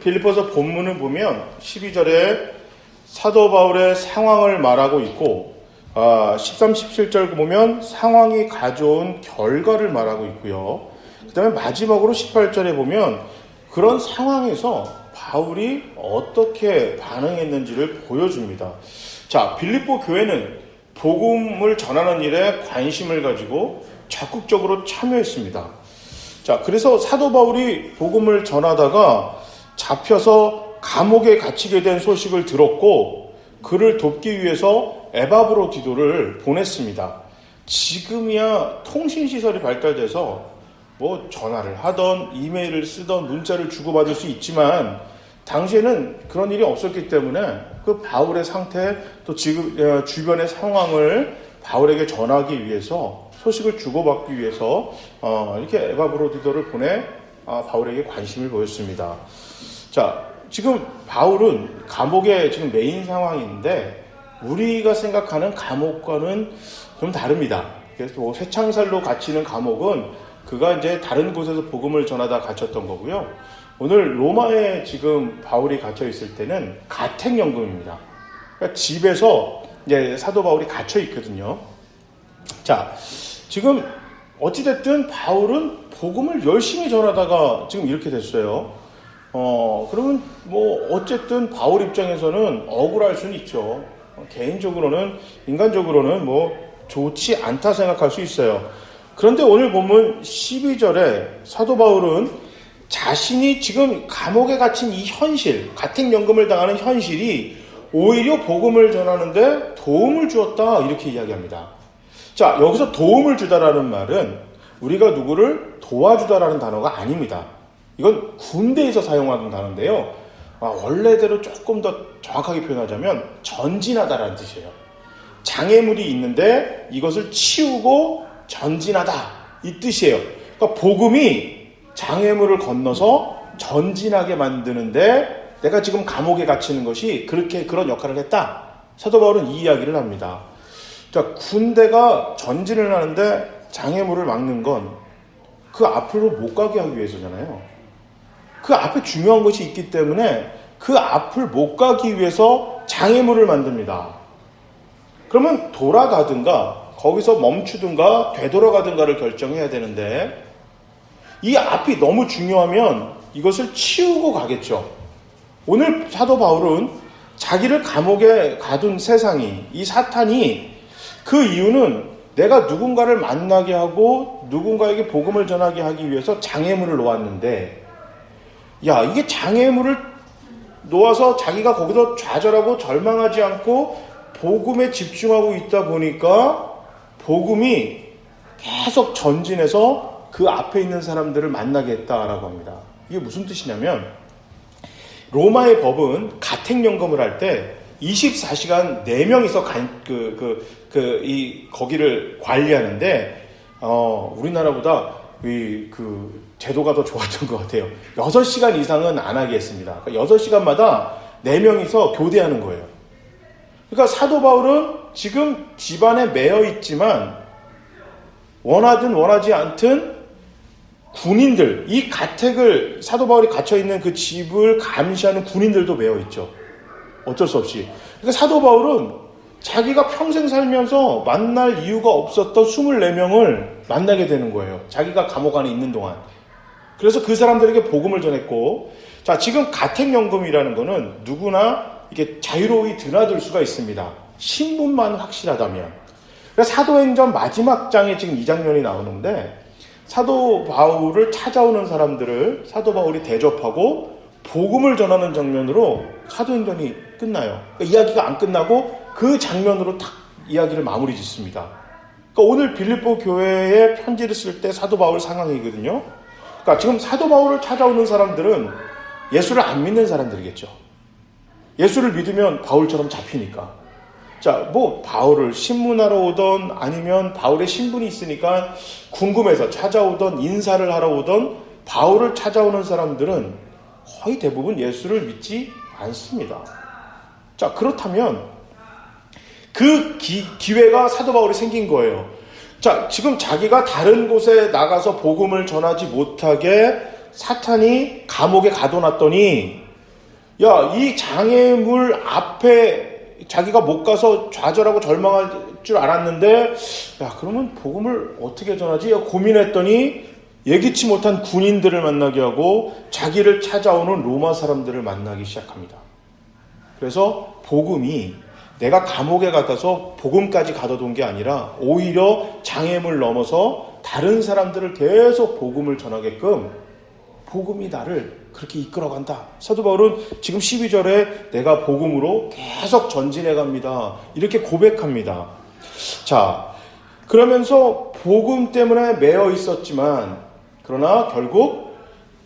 빌립보서 본문을 보면 12절에 사도 바울의 상황을 말하고 있고 13, 17절 보면 상황이 가져온 결과를 말하고 있고요. 그 다음에 마지막으로 18절에 보면 그런 상황에서 바울이 어떻게 반응했는지를 보여줍니다. 자, 빌립보 교회는 복음을 전하는 일에 관심을 가지고 적극적으로 참여했습니다. 자, 그래서 사도 바울이 복음을 전하다가 잡혀서 감옥에 갇히게 된 소식을 들었고 그를 돕기 위해서 에바브로디도를 보냈습니다. 지금이야 통신시설이 발달돼서 뭐 전화를 하던 이메일을 쓰던 문자를 주고받을 수 있지만 당시에는 그런 일이 없었기 때문에 그 바울의 상태 또 지금 주변의 상황을 바울에게 전하기 위해서 소식을 주고받기 위해서 이렇게 에바브로디도를 보내 바울에게 관심을 보였습니다. 자, 지금 바울은 감옥의 지금 메인 상황인데 우리가 생각하는 감옥과는 좀 다릅니다. 그래서 뭐 쇠창살로 갇히는 감옥은 그가 이제 다른 곳에서 복음을 전하다 갇혔던 거고요. 오늘 로마에 지금 바울이 갇혀 있을 때는 가택연금입니다. 그러니까 집에서 이제 사도 바울이 갇혀 있거든요. 자, 지금 어찌됐든 바울은 복음을 열심히 전하다가 지금 이렇게 됐어요. 그러면 뭐 어쨌든 바울 입장에서는 억울할 수는 있죠. 개인적으로는 인간적으로는 뭐 좋지 않다 생각할 수 있어요. 그런데 오늘 보면 12절에 사도 바울은 자신이 지금 감옥에 갇힌 이 현실, 가택연금을 당하는 현실이 오히려 복음을 전하는데 도움을 주었다 이렇게 이야기합니다. 자, 여기서 도움을 주다라는 말은 우리가 누구를 도와주다라는 단어가 아닙니다. 이건 군대에서 사용하는 단어인데요. 원래대로 조금 더 정확하게 표현하자면 전진하다라는 뜻이에요. 장애물이 있는데 이것을 치우고 전진하다 이 뜻이에요. 그러니까 복음이 장애물을 건너서 전진하게 만드는데 내가 지금 감옥에 갇히는 것이 그런 역할을 했다. 사도 바울은 이 이야기를 합니다. 자, 군대가 전진을 하는데 장애물을 막는 건 그 앞으로 못 가게 하기 위해서잖아요. 그 앞에 중요한 것이 있기 때문에 그 앞을 못 가기 위해서 장애물을 만듭니다. 그러면 돌아가든가 거기서 멈추든가 되돌아가든가를 결정해야 되는데 이 앞이 너무 중요하면 이것을 치우고 가겠죠. 오늘 사도 바울은 자기를 감옥에 가둔 세상이 이 사탄이 그 이유는 내가 누군가를 만나게 하고 누군가에게 복음을 전하게 하기 위해서 장애물을 놓았는데 야, 이게 장애물을 놓아서 자기가 거기서 좌절하고 절망하지 않고 복음에 집중하고 있다 보니까 복음이 계속 전진해서 그 앞에 있는 사람들을 만나게 했다라고 합니다. 이게 무슨 뜻이냐면 로마의 법은 가택연금을 할 때 24시간 4명이서 거기를 관리하는데 우리나라보다 제도가 더 좋았던 것 같아요. 6시간 이상은 안 하게 했습니다. 그러니까 6시간마다 4명이서 교대하는 거예요. 그러니까 사도 바울은 지금 집안에 매여 있지만 원하든 원하지 않든 군인들, 이 가택을 사도 바울이 갇혀있는 그 집을 감시하는 군인들도 매여 있죠. 어쩔 수 없이. 그러니까 사도 바울은 자기가 평생 살면서 만날 이유가 없었던 24명을 만나게 되는 거예요. 자기가 감옥 안에 있는 동안. 그래서 그 사람들에게 복음을 전했고, 자, 지금 가택연금이라는 거는 누구나 이렇게 자유로이 드나들 수가 있습니다. 신분만 확실하다면. 그러니까 사도행전 마지막 장에 지금 이 장면이 나오는데, 사도 바울을 찾아오는 사람들을 사도 바울이 대접하고 복음을 전하는 장면으로 사도행전이 끝나요. 그러니까 이야기가 안 끝나고 그 장면으로 딱 이야기를 마무리 짓습니다. 그러니까 오늘 빌립보 교회에 편지를 쓸 때 사도 바울 상황이거든요. 그러니까 지금 사도 바울을 찾아오는 사람들은 예수를 안 믿는 사람들이겠죠. 예수를 믿으면 바울처럼 잡히니까. 자, 뭐 바울을 신문하러 오던 아니면 바울의 신분이 있으니까 궁금해서 찾아오던 인사를 하러 오던 바울을 찾아오는 사람들은 거의 대부분 예수를 믿지 않습니다. 자, 그렇다면 그 기회가 사도 바울이 생긴 거예요. 자, 지금 자기가 다른 곳에 나가서 복음을 전하지 못하게 사탄이 감옥에 가둬놨더니 야, 이 장애물 앞에 자기가 못 가서 좌절하고 절망할 줄 알았는데 야, 그러면 복음을 어떻게 전하지? 고민했더니 예기치 못한 군인들을 만나게 하고 자기를 찾아오는 로마 사람들을 만나기 시작합니다. 그래서 복음이 내가 감옥에 가서 복음까지 가둬둔 게 아니라 오히려 장애물 넘어서 다른 사람들을 계속 복음을 전하게끔 복음이 나를 그렇게 이끌어간다. 사도 바울은 지금 12절에 내가 복음으로 계속 전진해 갑니다. 이렇게 고백합니다. 자, 그러면서 복음 때문에 매여 있었지만 그러나 결국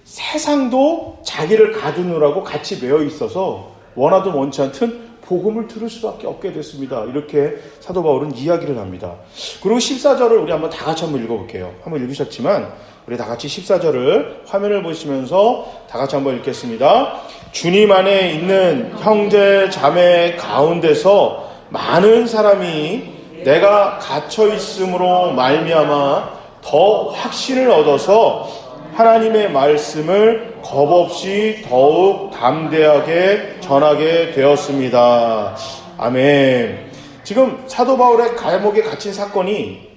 세상도 자기를 가두느라고 같이 매여 있어서 원하든 원치 않든 복음을 들을 수밖에 없게 됐습니다. 이렇게 사도 바울은 이야기를 합니다. 그리고 14절을 우리 한번 다 같이 한번 읽어볼게요. 한번 읽으셨지만 우리 다 같이 14절을 화면을 보시면서 다 같이 한번 읽겠습니다. 주님 안에 있는 형제 자매 가운데서 많은 사람이 내가 갇혀 있음으로 말미암아 더 확신을 얻어서 하나님의 말씀을 겁없이 더욱 담대하게 전하게 되었습니다. 아멘. 지금 사도 바울의 감옥에 갇힌 사건이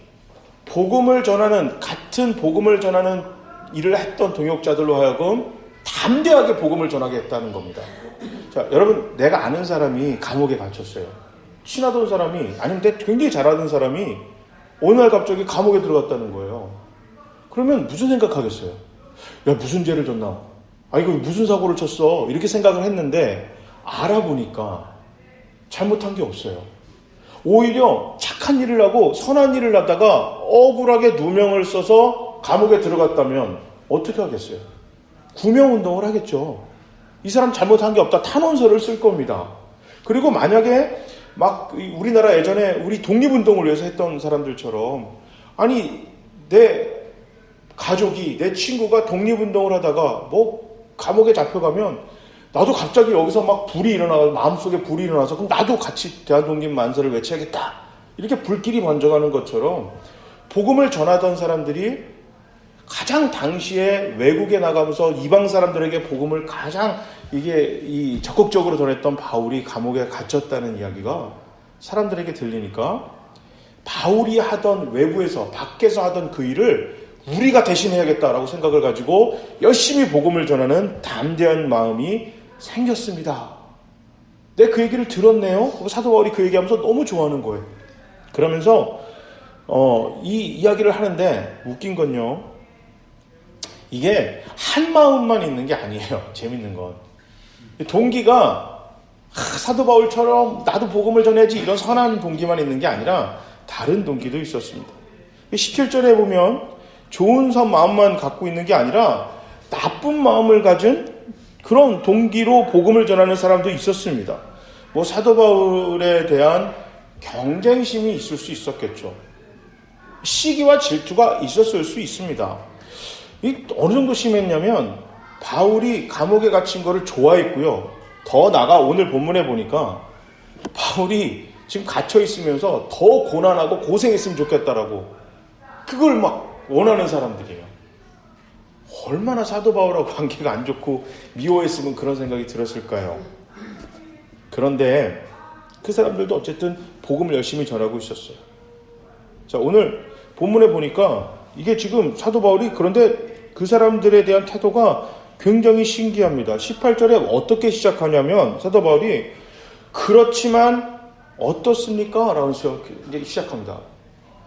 같은 복음을 전하는 일을 했던 동역자들로 하여금 담대하게 복음을 전하게 했다는 겁니다. 자, 여러분, 내가 아는 사람이 감옥에 갇혔어요. 친하던 사람이, 아니면 내가 굉장히 잘하던 사람이 어느 날 갑자기 감옥에 들어갔다는 거예요. 그러면 무슨 생각하겠어요? 야, 무슨 죄를 졌나? 아, 이거 무슨 사고를 쳤어? 이렇게 생각을 했는데 알아보니까 잘못한 게 없어요. 오히려 착한 일을 하고 선한 일을 하다가 억울하게 누명을 써서 감옥에 들어갔다면 어떻게 하겠어요? 구명운동을 하겠죠. 이 사람 잘못한 게 없다. 탄원서를 쓸 겁니다. 그리고 만약에 막 우리나라 예전에 우리 독립운동을 위해서 했던 사람들처럼 아니 내 가족이 내 친구가 독립운동을 하다가 뭐 감옥에 잡혀가면 나도 갑자기 여기서 막 불이 일어나서 마음속에 불이 일어나서 그럼 나도 같이 대한독립 만세를 외쳐야겠다. 이렇게 불길이 번져가는 것처럼 복음을 전하던 사람들이 가장 당시에 외국에 나가면서 이방 사람들에게 복음을 가장 적극적으로 전했던 바울이 감옥에 갇혔다는 이야기가 사람들에게 들리니까 바울이 하던 외부에서 밖에서 하던 그 일을 우리가 대신해야겠다라고 생각을 가지고 열심히 복음을 전하는 담대한 마음이 생겼습니다. 내 그 얘기를 들었네요. 사도 바울이 그 얘기하면서 너무 좋아하는 거예요. 그러면서 이 이야기를 하는데 웃긴 건요. 이게 한 마음만 있는 게 아니에요. 재밌는 건. 동기가 사도 바울처럼 나도 복음을 전해야지 이런 선한 동기만 있는 게 아니라 다른 동기도 있었습니다. 17절에 보면 좋은 마음만 갖고 있는 게 아니라 나쁜 마음을 가진 그런 동기로 복음을 전하는 사람도 있었습니다. 뭐 사도 바울에 대한 경쟁심이 있을 수 있었겠죠. 시기와 질투가 있었을 수 있습니다. 어느 정도 심했냐면 바울이 감옥에 갇힌 거를 좋아했고요. 더 나아가 오늘 본문에 보니까 바울이 지금 갇혀 있으면서 더 고난하고 고생했으면 좋겠다라고 그걸 막 원하는 사람들이에요. 얼마나 사도 바울하고 관계가 안 좋고 미워했으면 그런 생각이 들었을까요? 그런데 그 사람들도 어쨌든 복음을 열심히 전하고 있었어요. 자, 오늘 본문에 보니까 이게 지금 사도 바울이 그런데 그 사람들에 대한 태도가 굉장히 신기합니다. 18절에 어떻게 시작하냐면 사도 바울이 그렇지만 어떻습니까? 라면서 이제 시작합니다.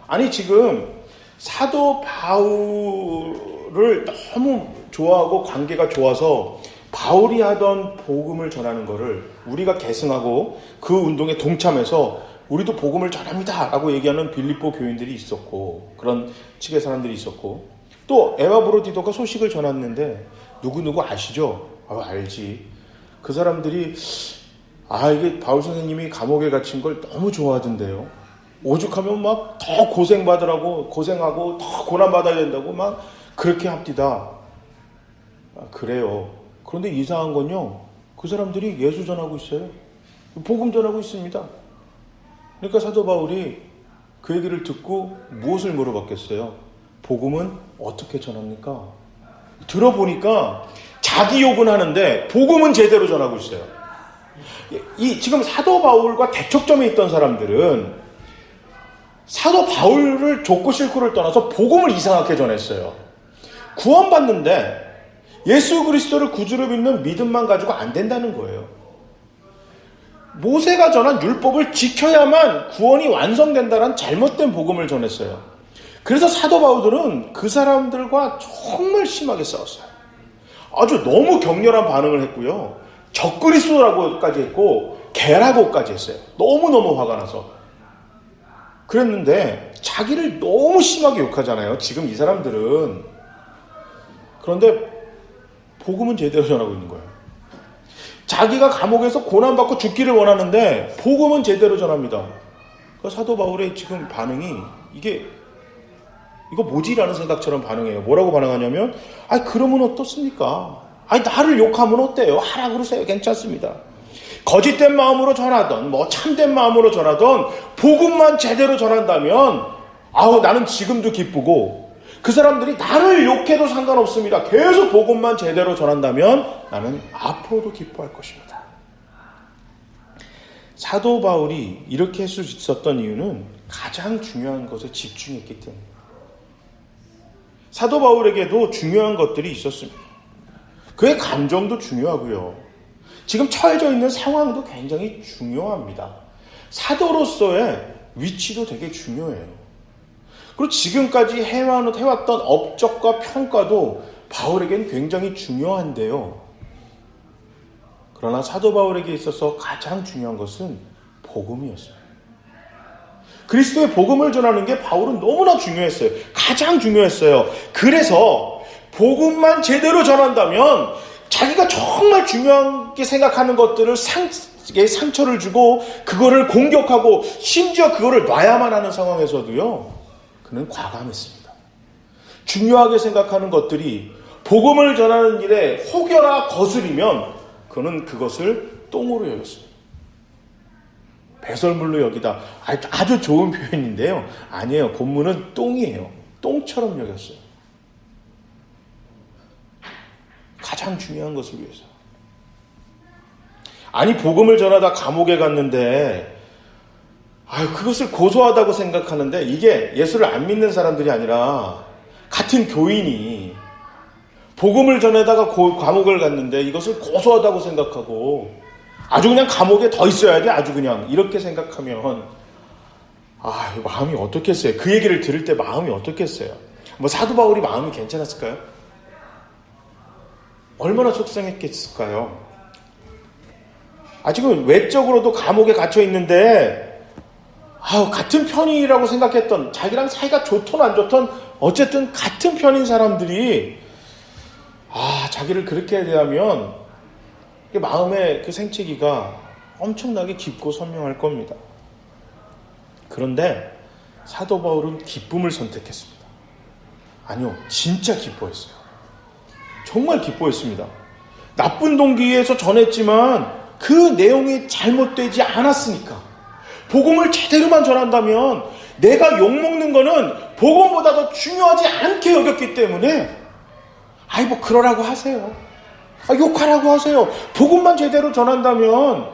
아니 지금 사도 바울을 너무 좋아하고 관계가 좋아서 바울이 하던 복음을 전하는 거를 우리가 계승하고 그 운동에 동참해서 우리도 복음을 전합니다 라고 얘기하는 빌립보 교인들이 있었고 그런 측의 사람들이 있었고 또 에바브로디도가 소식을 전했는데 누구누구 아시죠? 알지. 그 사람들이 이게 바울 선생님이 감옥에 갇힌 걸 너무 좋아하던데요. 오죽하면 막 더 고생하고 더 고난받아야 된다고 막 그렇게 합디다. 그래요. 그런데 이상한 건요. 그 사람들이 예수 전하고 있어요. 복음 전하고 있습니다. 그러니까 사도 바울이 그 얘기를 듣고 무엇을 물어봤겠어요? 복음은 어떻게 전합니까? 들어보니까 자기 욕은 하는데 복음은 제대로 전하고 있어요. 지금 사도 바울과 대척점에 있던 사람들은 사도 바울을 좋고 싫고를 떠나서 복음을 이상하게 전했어요. 구원받는데 예수 그리스도를 구주로 믿는 믿음만 가지고 안 된다는 거예요. 모세가 전한 율법을 지켜야만 구원이 완성된다는 잘못된 복음을 전했어요. 그래서 사도 바울들은 그 사람들과 정말 심하게 싸웠어요. 아주 너무 격렬한 반응을 했고요. 적그리스도라고까지 했고 개라고까지 했어요. 너무너무 화가 나서. 그랬는데 자기를 너무 심하게 욕하잖아요. 지금 이 사람들은. 그런데 복음은 제대로 전하고 있는 거예요. 자기가 감옥에서 고난받고 죽기를 원하는데 복음은 제대로 전합니다. 그 사도 바울의 지금 반응이 이거 뭐지라는 생각처럼 반응해요. 뭐라고 반응하냐면 그러면 어떻습니까? 나를 욕하면 어때요? 하라 그러세요. 괜찮습니다. 거짓된 마음으로 전하던 참된 마음으로 전하던 복음만 제대로 전한다면 나는 지금도 기쁘고 그 사람들이 나를 욕해도 상관없습니다. 계속 복음만 제대로 전한다면 나는 앞으로도 기뻐할 것입니다. 사도 바울이 이렇게 할 수 있었던 이유는 가장 중요한 것에 집중했기 때문입니다. 사도 바울에게도 중요한 것들이 있었습니다. 그의 감정도 중요하고요. 지금 처해져 있는 상황도 굉장히 중요합니다. 사도로서의 위치도 되게 중요해요. 그리고 지금까지 해왔던 업적과 평가도 바울에겐 굉장히 중요한데요. 그러나 사도 바울에게 있어서 가장 중요한 것은 복음이었어요. 그리스도의 복음을 전하는 게 바울은 너무나 중요했어요. 가장 중요했어요. 그래서 복음만 제대로 전한다면 자기가 정말 중요하게 생각하는 것들을 상처를 주고 그거를 공격하고 심지어 그거를 놔야만 하는 상황에서도요. 그는 과감했습니다. 중요하게 생각하는 것들이 복음을 전하는 일에 혹여나 거스리면 그는 그것을 똥으로 여겼습니다. 배설물로 여기다. 아주 좋은 표현인데요. 아니에요. 본문은 똥이에요. 똥처럼 여겼어요. 가장 중요한 것을 위해서. 복음을 전하다 감옥에 갔는데 그것을 고소하다고 생각하는데 이게 예수를 안 믿는 사람들이 아니라 같은 교인이 복음을 전하다가 감옥을 갔는데 이것을 고소하다고 생각하고 아주 그냥 감옥에 더 있어야 돼. 아주 그냥 이렇게 생각하면 마음이 어떻겠어요? 그 얘기를 들을 때 마음이 어떻겠어요? 사도 바울이 마음이 괜찮았을까요? 얼마나 속상했겠을까요? 지금 외적으로도 감옥에 갇혀 있는데 같은 편이라고 생각했던 자기랑 사이가 좋든 안 좋든 어쨌든 같은 편인 사람들이 자기를 그렇게 대하면 마음의 그 생채기가 엄청나게 깊고 선명할 겁니다. 그런데 사도 바울은 기쁨을 선택했습니다. 아니요, 진짜 기뻐했어요. 정말 기뻐했습니다. 나쁜 동기에서 전했지만 그 내용이 잘못되지 않았으니까. 복음을 제대로만 전한다면 내가 욕먹는 거는 복음보다 더 중요하지 않게 여겼기 때문에 그러라고 하세요. 욕하라고 하세요. 복음만 제대로 전한다면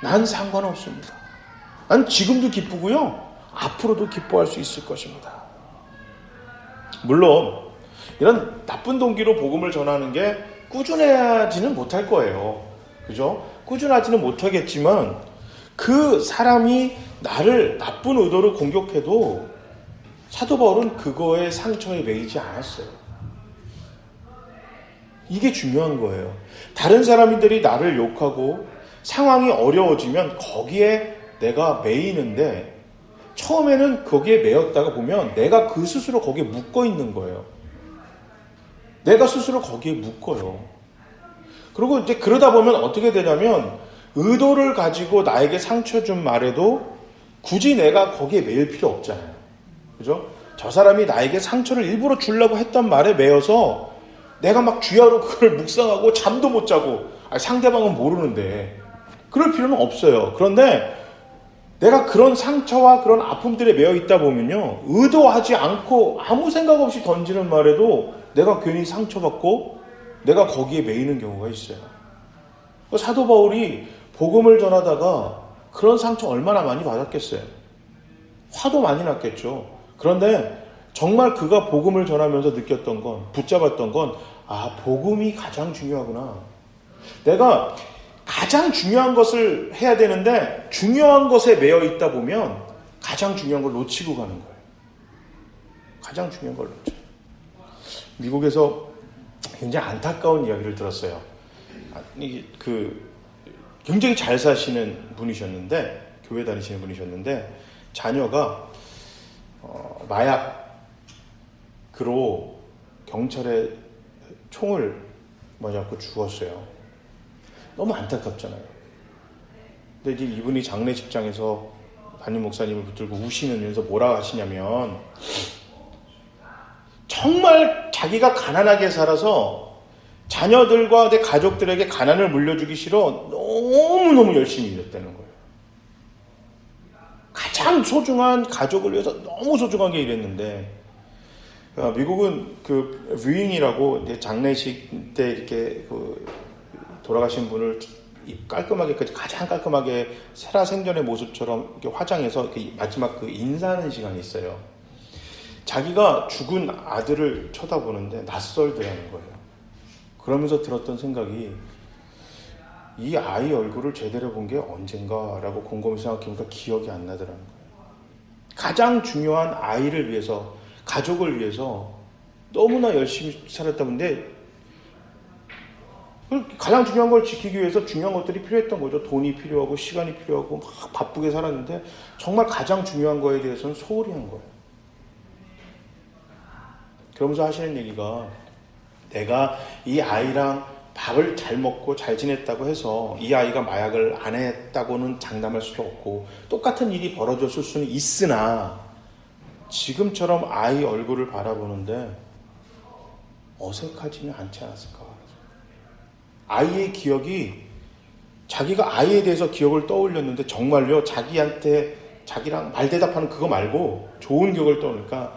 난 상관없습니다. 난 지금도 기쁘고요. 앞으로도 기뻐할 수 있을 것입니다. 물론 이런 나쁜 동기로 복음을 전하는 게 꾸준하지는 못할 거예요. 그죠? 꾸준하지는 못하겠지만 그 사람이 나를 나쁜 의도로 공격해도 사도 바울은 그거에 상처에 매이지 않았어요. 이게 중요한 거예요. 다른 사람들이 나를 욕하고 상황이 어려워지면 거기에 내가 매이는데 처음에는 거기에 매였다가 보면 내가 그 스스로 거기에 묶어 있는 거예요. 내가 스스로 거기에 묶어요. 그리고 이제 그러다 보면 어떻게 되냐면 의도를 가지고 나에게 상처 준 말에도 굳이 내가 거기에 매일 필요 없잖아요. 그죠? 저 사람이 나에게 상처를 일부러 주려고 했던 말에 매여서 내가 막 주야로 그걸 묵상하고 잠도 못 자고 상대방은 모르는데 그럴 필요는 없어요. 그런데 내가 그런 상처와 그런 아픔들에 매여 있다 보면요. 의도하지 않고 아무 생각 없이 던지는 말에도 내가 괜히 상처받고 내가 거기에 매이는 경우가 있어요. 사도 바울이 복음을 전하다가 그런 상처 얼마나 많이 받았겠어요. 화도 많이 났겠죠. 그런데 정말 그가 복음을 전하면서 느꼈던 건, 붙잡았던 건, 복음이 가장 중요하구나. 내가 가장 중요한 것을 해야 되는데 중요한 것에 매여 있다 보면 가장 중요한 걸 놓치고 가는 거예요. 가장 중요한 걸 놓쳐요. 미국에서 굉장히 안타까운 이야기를 들었어요. 굉장히 잘 사시는 분이셨는데, 교회 다니시는 분이셨는데, 자녀가 마약으로 경찰에 총을 맞았고 죽었어요. 너무 안타깝잖아요. 근데 이제 이분이 장례식장에서 담임 목사님을 붙들고 우시면서 뭐라 하시냐면, 정말 자기가 가난하게 살아서 자녀들과 내 가족들에게 가난을 물려주기 싫어 너무너무 열심히 일했다는 거예요. 가장 소중한 가족을 위해서 너무 소중하게 일했는데, 미국은 뷰잉이라고 장례식 때 이렇게 돌아가신 분을 깔끔하게, 가장 깔끔하게 살아생전의 모습처럼 이렇게 화장해서 이렇게 마지막 인사하는 시간이 있어요. 자기가 죽은 아들을 쳐다보는데 낯설더라는 거예요. 그러면서 들었던 생각이, 이 아이 얼굴을 제대로 본 게 언젠가라고 곰곰이 생각해보니까 기억이 안 나더라는 거예요. 가장 중요한 아이를 위해서, 가족을 위해서 너무나 열심히 살았다 본데, 가장 중요한 걸 지키기 위해서 중요한 것들이 필요했던 거죠. 돈이 필요하고 시간이 필요하고 막 바쁘게 살았는데 정말 가장 중요한 거에 대해서는 소홀히 한 거예요. 그러면서 하시는 얘기가, 내가 이 아이랑 밥을 잘 먹고 잘 지냈다고 해서 이 아이가 마약을 안 했다고는 장담할 수도 없고 똑같은 일이 벌어졌을 수는 있으나 지금처럼 아이 얼굴을 바라보는데 어색하지는 않지 않았을까. 아이의 기억이, 자기가 아이에 대해서 기억을 떠올렸는데 정말요, 자기랑 말대답하는 그거 말고 좋은 기억을 떠오르니까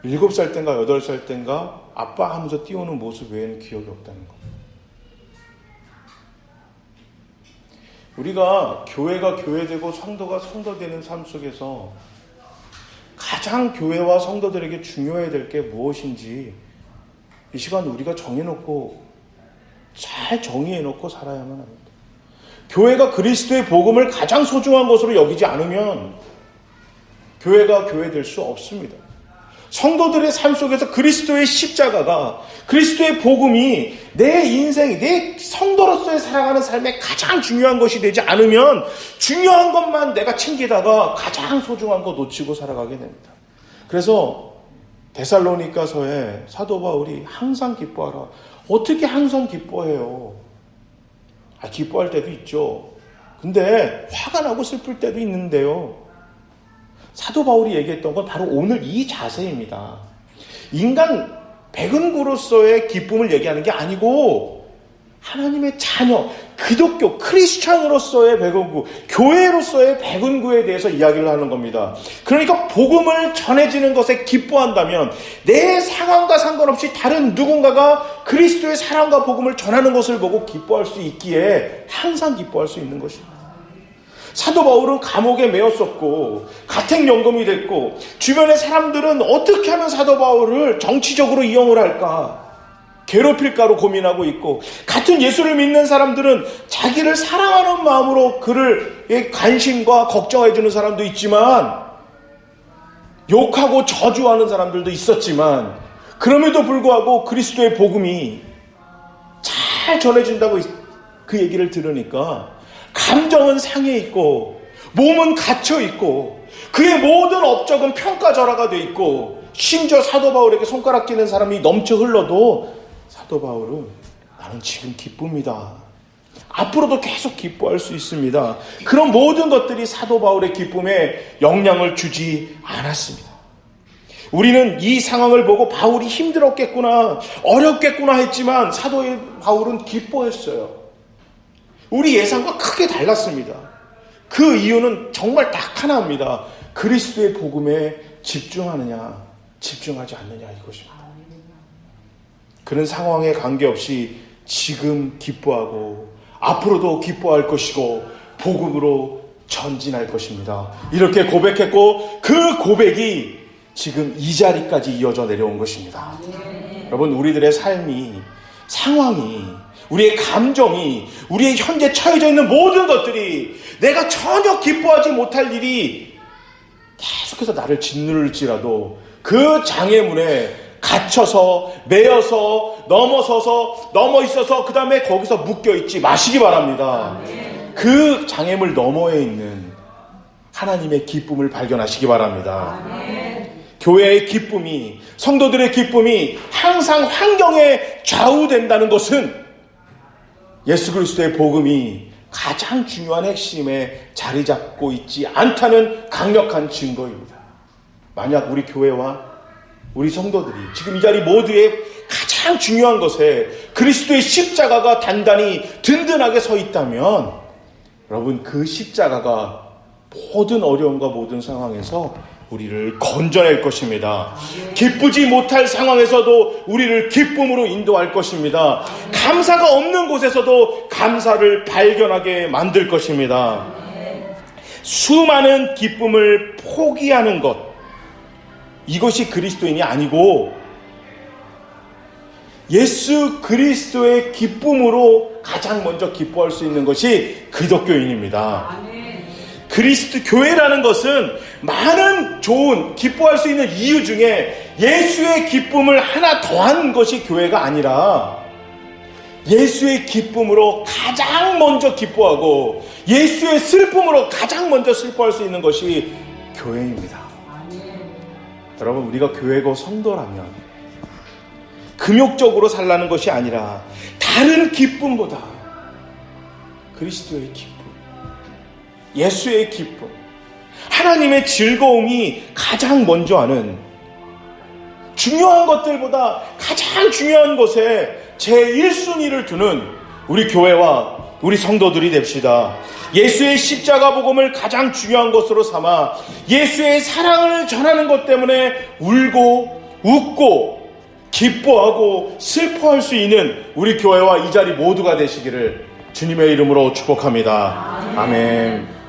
7살 땐가 8살 땐가 아빠 하면서 뛰어오는 모습 외에는 기억이 없다는 거. 우리가 교회가 교회되고 성도가 성도되는 삶 속에서 가장 교회와 성도들에게 중요해야 될 게 무엇인지 이 시간 우리가 정해놓고, 잘 정의해놓고 살아야만 합니다. 교회가 그리스도의 복음을 가장 소중한 것으로 여기지 않으면 교회가 교회될 수 없습니다. 성도들의 삶 속에서 그리스도의 십자가가, 그리스도의 복음이 내 인생, 내 성도로서의 살아가는 삶에 가장 중요한 것이 되지 않으면 중요한 것만 내가 챙기다가 가장 소중한 거 놓치고 살아가게 됩니다. 그래서 데살로니가서에 사도 바울이 항상 기뻐하라. 어떻게 항상 기뻐해요? 기뻐할 때도 있죠. 근데 화가 나고 슬플 때도 있는데요. 사도 바울이 얘기했던 건 바로 오늘 이 자세입니다. 인간 백은구로서의 기쁨을 얘기하는 게 아니고 하나님의 자녀, 기독교, 크리스찬으로서의 백은구, 교회로서의 백은구에 대해서 이야기를 하는 겁니다. 그러니까 복음을 전해지는 것에 기뻐한다면 내 상황과 상관없이 다른 누군가가 그리스도의 사랑과 복음을 전하는 것을 보고 기뻐할 수 있기에 항상 기뻐할 수 있는 것입니다. 사도 바울은 감옥에 매였었고 가택연금이 됐고 주변의 사람들은 어떻게 하면 사도 바울을 정치적으로 이용을 할까, 괴롭힐까로 고민하고 있고, 같은 예수를 믿는 사람들은 자기를 사랑하는 마음으로 그를 관심과 걱정해 주는 사람도 있지만 욕하고 저주하는 사람들도 있었지만, 그럼에도 불구하고 그리스도의 복음이 잘 전해진다고 그 얘기를 들으니까 감정은 상해 있고 몸은 갇혀 있고 그의 모든 업적은 평가절하가 돼 있고, 심지어 사도 바울에게 손가락 끼는 사람이 넘쳐 흘러도 사도 바울은 나는 지금 기쁩니다. 앞으로도 계속 기뻐할 수 있습니다. 그런 모든 것들이 사도 바울의 기쁨에 영향을 주지 않았습니다. 우리는 이 상황을 보고 바울이 힘들었겠구나, 어렵겠구나 했지만 사도 바울은 기뻐했어요. 우리 예상과 크게 달랐습니다. 그 이유는 정말 딱 하나입니다. 그리스도의 복음에 집중하느냐 집중하지 않느냐 이것입니다. 그런 상황에 관계없이 지금 기뻐하고 앞으로도 기뻐할 것이고 복음으로 전진할 것입니다. 이렇게 고백했고 그 고백이 지금 이 자리까지 이어져 내려온 것입니다. 여러분, 우리들의 삶이, 상황이, 우리의 감정이, 우리의 현재 처해져 있는 모든 것들이 내가 전혀 기뻐하지 못할 일이 계속해서 나를 짓누를지라도 그 장애물에 갇혀서, 매여서, 넘어서서, 넘어있어서 그 다음에 거기서 묶여있지 마시기 바랍니다. 그 장애물 너머에 있는 하나님의 기쁨을 발견하시기 바랍니다. 교회의 기쁨이, 성도들의 기쁨이 항상 환경에 좌우된다는 것은 예수 그리스도의 복음이 가장 중요한 핵심에 자리 잡고 있지 않다는 강력한 증거입니다. 만약 우리 교회와 우리 성도들이 지금 이 자리 모두에 가장 중요한 것에 그리스도의 십자가가 단단히 든든하게 서 있다면 여러분, 그 십자가가 모든 어려움과 모든 상황에서 우리를 건져낼 것입니다. 기쁘지 못할 상황에서도 우리를 기쁨으로 인도할 것입니다. 감사가 없는 곳에서도 감사를 발견하게 만들 것입니다. 수많은 기쁨을 포기하는 것, 이것이 그리스도인이 아니고 예수 그리스도의 기쁨으로 가장 먼저 기뻐할 수 있는 것이 기독교인입니다. 그리스도 교회라는 것은 많은 좋은 기뻐할 수 있는 이유 중에 예수의 기쁨을 하나 더한 것이 교회가 아니라 예수의 기쁨으로 가장 먼저 기뻐하고 예수의 슬픔으로 가장 먼저 슬퍼할 수 있는 것이 교회입니다. 여러분, 우리가 교회고 성도라면 금욕적으로 살라는 것이 아니라 다른 기쁨보다 그리스도의 기쁨, 예수의 기쁨, 하나님의 즐거움이 가장 먼저 하는 중요한 것들보다 가장 중요한 것에 제1순위를 두는 우리 교회와 우리 성도들이 됩시다. 예수의 십자가 복음을 가장 중요한 것으로 삼아 예수의 사랑을 전하는 것 때문에 울고 웃고 기뻐하고 슬퍼할 수 있는 우리 교회와 이 자리 모두가 되시기를 주님의 이름으로 축복합니다. 아멘.